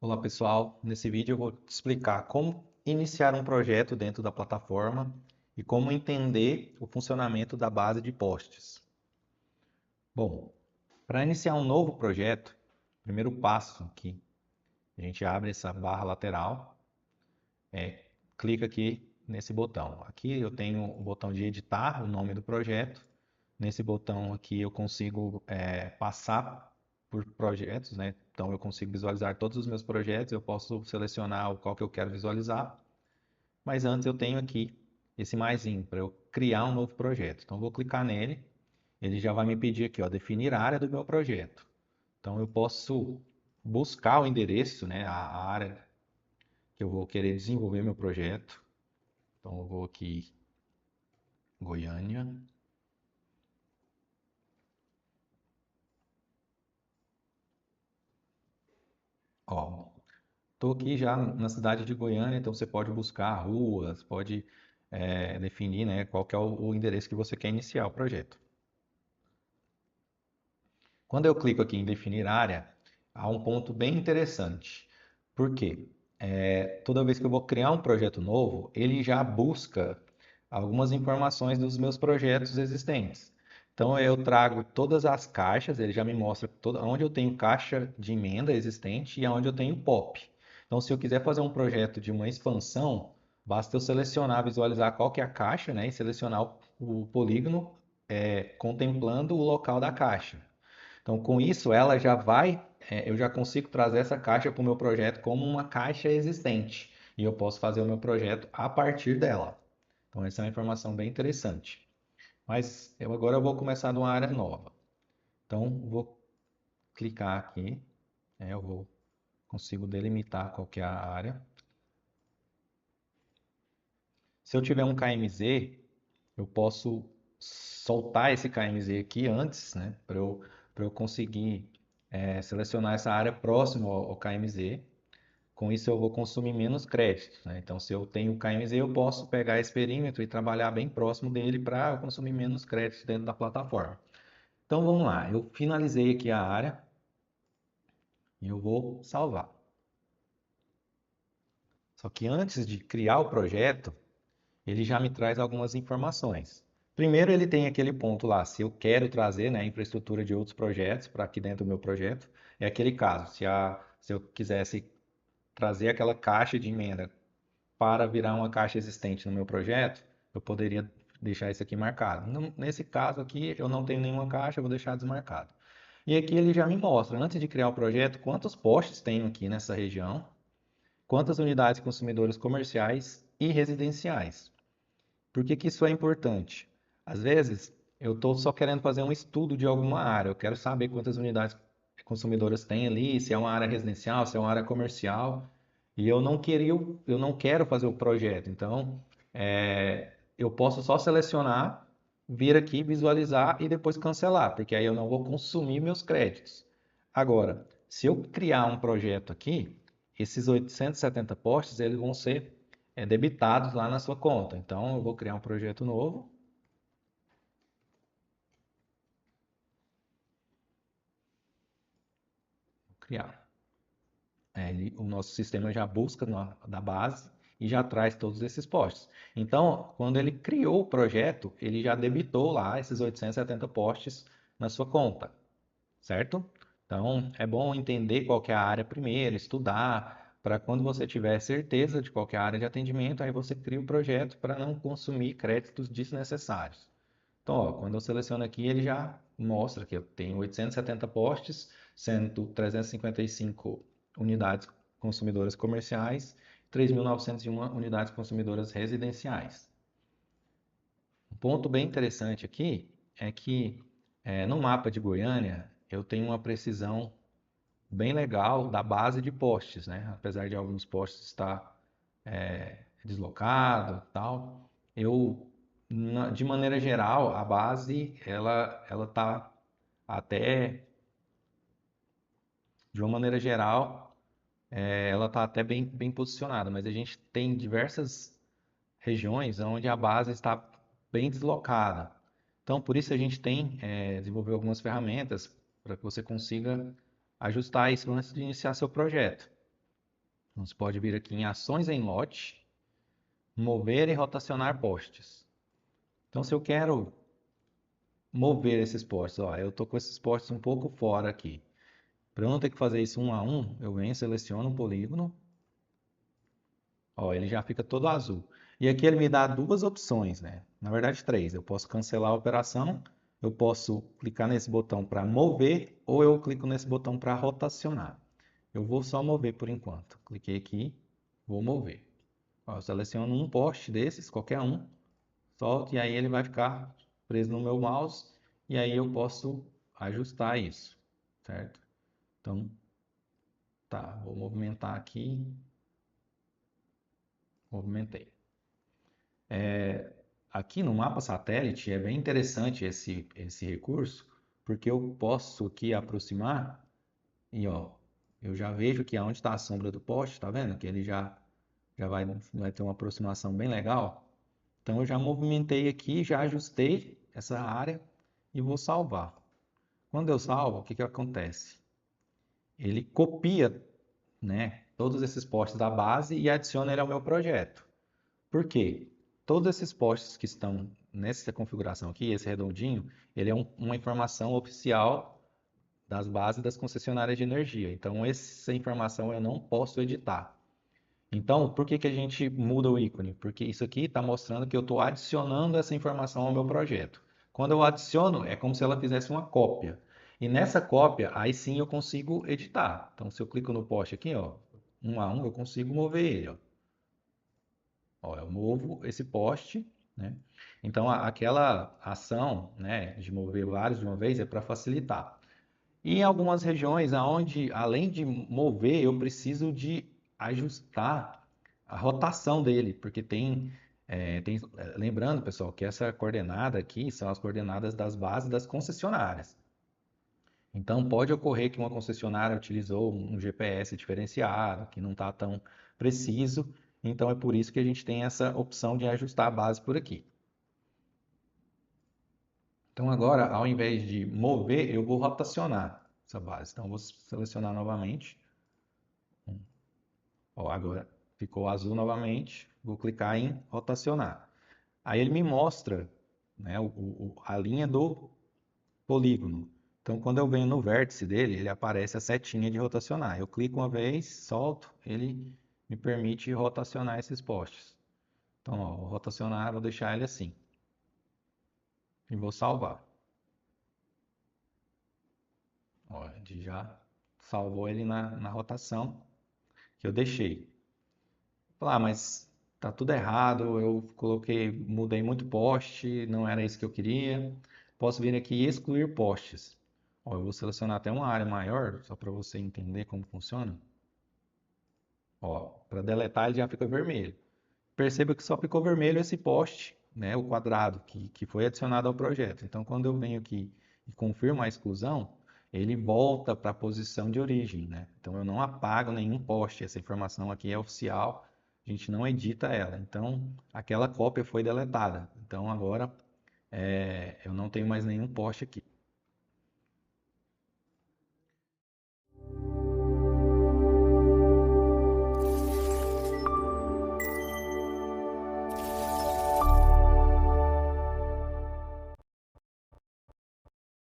Olá pessoal, nesse vídeo eu vou te explicar como iniciar um projeto dentro da plataforma e como entender o funcionamento da base de posts. Bom, para iniciar um novo projeto, o primeiro passo aqui, a gente abre essa barra lateral, clica aqui nesse botão. Aqui eu tenho o botão de editar, o nome do projeto. Nesse botão aqui eu consigo passar por projetos, né? Então eu consigo visualizar todos os meus projetos, eu posso selecionar o qual que eu quero visualizar, mas antes eu tenho aqui esse maisinho para eu criar um novo projeto. Então eu vou clicar nele, ele já vai me pedir aqui, ó, definir a área do meu projeto. Então eu posso buscar o endereço, né, a área que eu vou querer desenvolver meu projeto. Então eu vou aqui, Goiânia. Ó, estou aqui já na cidade de Goiânia, então você pode buscar ruas, pode definir, né, qual que é o endereço que você quer iniciar o projeto. Quando eu clico aqui em definir área, há um ponto bem interessante. Por quê? Toda vez que eu vou criar um projeto novo, ele já busca algumas informações dos meus projetos existentes. Então eu trago todas as caixas, ele já me mostra onde eu tenho caixa de emenda existente e onde eu tenho POP. Então se eu quiser fazer um projeto de uma expansão, basta eu selecionar, visualizar qual que é a caixa, né, e selecionar o polígono contemplando o local da caixa. Então, com isso, ela já vai, eu já consigo trazer essa caixa para o meu projeto como uma caixa existente. E eu posso fazer o meu projeto a partir dela. Então, essa é uma informação bem interessante. Mas agora eu vou começar numa área nova. Então, vou clicar aqui, eu consigo delimitar qual que é a área. Se eu tiver um KMZ, eu posso soltar esse KMZ aqui antes, né, para eu conseguir selecionar essa área próxima ao KMZ. Com isso, eu vou consumir menos créditos, né? Então, se eu tenho KMZ, eu posso pegar esse perímetro e trabalhar bem próximo dele para consumir menos créditos dentro da plataforma. Então, vamos lá. Eu finalizei aqui a área e eu vou salvar. Só que antes de criar o projeto, ele já me traz algumas informações. Primeiro, ele tem aquele ponto lá, se eu quero trazer, né, a infraestrutura de outros projetos para aqui dentro do meu projeto, é aquele caso. Se eu quisesse trazer aquela caixa de emenda para virar uma caixa existente no meu projeto, eu poderia deixar isso aqui marcado. Nesse caso aqui, eu não tenho nenhuma caixa, eu vou deixar desmarcado. E aqui ele já me mostra, antes de criar o projeto, quantos postes tenho aqui nessa região, quantas unidades consumidoras comerciais e residenciais. Por que que isso é importante? Às vezes, eu estou só querendo fazer um estudo de alguma área, eu quero saber quantas unidades consumidoras tem ali, se é uma área residencial, se é uma área comercial, e eu não quero fazer o projeto. Então, eu posso só selecionar, vir aqui, visualizar e depois cancelar, porque aí eu não vou consumir meus créditos. Agora, se eu criar um projeto aqui, esses 870 postes, eles vão ser debitados lá na sua conta. Então, eu vou criar um projeto novo. Vou criar. O nosso sistema já busca da base e já traz todos esses postes. Então, quando ele criou o projeto, ele já debitou lá esses 870 postes na sua conta, certo? Então, é bom entender qual que é a área primeiro, estudar, para quando você tiver certeza de qual que é a área de atendimento, aí você cria o projeto para não consumir créditos desnecessários. Então, ó, quando eu seleciono aqui, ele já mostra que eu tenho 870 postes, sendo 355 unidades consumidoras comerciais, 3.901 unidades consumidoras residenciais. Um ponto bem interessante aqui é que no mapa de Goiânia eu tenho uma precisão bem legal da base de postes, né? Apesar de alguns postes estar deslocado, tal, eu de maneira geral a base ela tá até de uma maneira geral ela tá até bem posicionada, mas a gente tem diversas regiões onde a base está bem deslocada. Então, por isso a gente tem desenvolveu algumas ferramentas para que você consiga ajustar isso antes de iniciar seu projeto. Você pode vir aqui em ações em lote, mover e rotacionar postes. Então, se eu quero mover esses postes, ó, eu estou com esses postes um pouco fora aqui. Para eu não ter que fazer isso um a um, eu venho, seleciono um polígono, ó, ele já fica todo azul. E aqui ele me dá duas opções, né? Na verdade, três. Eu posso cancelar a operação, eu posso clicar nesse botão para mover, ou eu clico nesse botão para rotacionar. Eu vou só mover por enquanto. Cliquei aqui, vou mover. Ó, eu seleciono um poste desses, qualquer um, solto, e aí ele vai ficar preso no meu mouse, e aí eu posso ajustar isso, certo? Então, tá, vou movimentar aqui, movimentei. Aqui no mapa satélite é bem interessante esse recurso, porque eu posso aqui aproximar e ó, eu já vejo que aonde está a sombra do poste, tá vendo? Que ele já vai ter uma aproximação bem legal. Então eu já movimentei aqui, já ajustei essa área e vou salvar. Quando eu salvo, o que que acontece? Ele copia, né, todos esses postes da base e adiciona ele ao meu projeto. Por quê? Todos esses postes que estão nessa configuração aqui, esse redondinho, ele é uma informação oficial das bases das concessionárias de energia. Então, essa informação eu não posso editar. Então, por que que a gente muda o ícone? Porque isso aqui está mostrando que eu estou adicionando essa informação ao meu projeto. Quando eu adiciono, é como se ela fizesse uma cópia. E nessa cópia, aí sim eu consigo editar. Então, se eu clico no poste aqui, ó, um a um, eu consigo mover ele, ó. Ó, eu movo esse poste, né? Então, aquela ação, né, de mover vários de uma vez é para facilitar. E em algumas regiões onde, além de mover, eu preciso de ajustar a rotação dele, porque lembrando, pessoal, que essa coordenada aqui são as coordenadas das bases das concessionárias. Então, pode ocorrer que uma concessionária utilizou um GPS diferenciado, que não está tão preciso. Então, é por isso que a gente tem essa opção de ajustar a base por aqui. Então, agora, ao invés de mover, eu vou rotacionar essa base. Então, vou selecionar novamente. Ó, agora ficou azul novamente. Vou clicar em rotacionar. Aí ele me mostra, né, a linha do polígono. Então, quando eu venho no vértice dele, ele aparece a setinha de rotacionar. Eu clico uma vez, solto, ele me permite rotacionar esses postes. Então, ó, vou rotacionar, vou deixar ele assim. E vou salvar. Ó, a gente já salvou ele na rotação que eu deixei. Mas tá tudo errado, eu coloquei, mudei muito poste, não era isso que eu queria. Posso vir aqui e excluir postes. Ó, eu vou selecionar até uma área maior, só para você entender como funciona. Ó, para deletar ele já fica vermelho. Perceba que só ficou vermelho esse poste, né, o quadrado, que foi adicionado ao projeto. Então, quando eu venho aqui e confirmo a exclusão, ele volta para a posição de origem, né? Então, eu não apago nenhum poste. Essa informação aqui é oficial, a gente não edita ela. Então, aquela cópia foi deletada. Então, agora eu não tenho mais nenhum poste aqui.